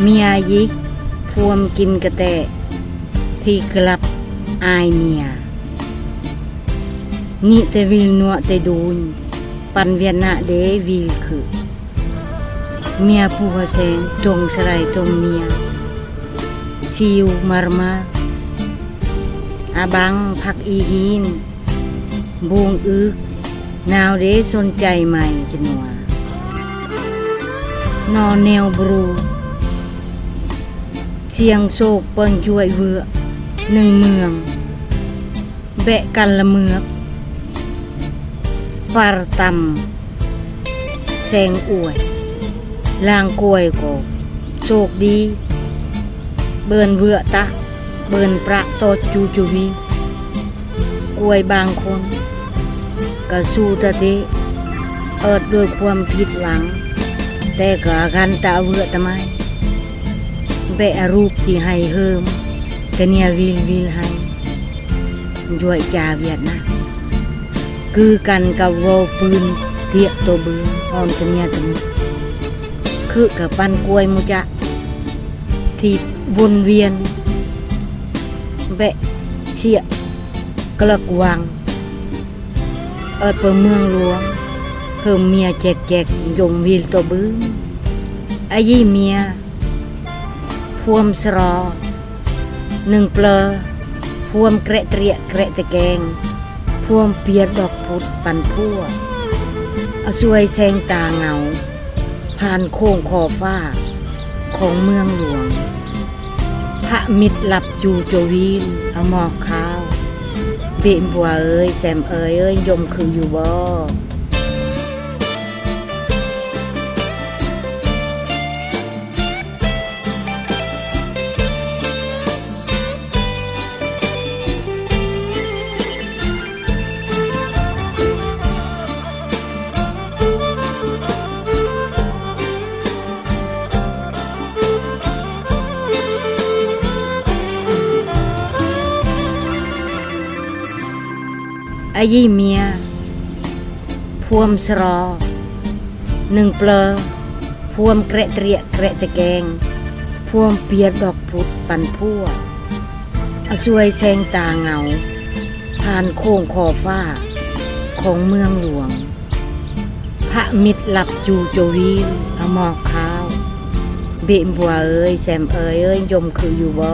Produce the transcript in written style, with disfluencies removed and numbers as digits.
เมียยิกพวมกินกระแตที่กลับอายเมียนี่แต่วิลนัวแต่ดูนปันเวียนนาเดวิลคือเมียผู้ว่าแสงจงสลายตรงเมียซิวมารมาอาบังพักอีหินบูงอึกนาวเดสนใจใหม่จนัวนอแนวบรูเสียงโศกเปิ้นช่วยเวือหนึ่งเมืองแบะกันละเมือกปารตำแสงอวยลางกวยก็โศกดีเบินเวือตะเบินประโตจูจูวีกวยบางคนก็สู้ตะเทเอิดด้วยความผิดหวังแต่ก็อาการตาเวือทำไมแบะรูปที่ให้เฮิมกะเนียวิลให้ย่วยจาเวียดนะคือกันกับโวปืนเตียตัวบืนอ่อนกะเนียตมคือกับปันกล้วยมุจะที่วนเวียนแบะเชี่ยกลักวังเอิดเปิดเมืองหลวงเฮิมเมียแจกยงวิลตัวบืนอายี่เมียพวมสรอหนึ่งเปลอพวมเกระเตรียเกระตะแกงพวมเปียดดอกพุดปันพั่วเอาสวยแสงตาเงาผ่านโค้งขอบฟ้าของเมืองหลวงพระมิตรหลับอยู่โจวีนเอาหมอกขาวเบนบัวเอ้ยแซมเอ้ยยมคืออยู่บ่อายี่เมียพวมสรอหนึ่งเปลอพวมเกระเตรียเกระตะแกงพวมเปียดดอกพุดปันพั่วเอาสวยแสงตาเงาผ่านโค้งขอบฟ้าของเมืองหลวงพระมิตรหลับอยู่โจวีนเอาหมอกขาวเบนบัวเอ้ยแซมเอ้ยยมคืออยู่บ่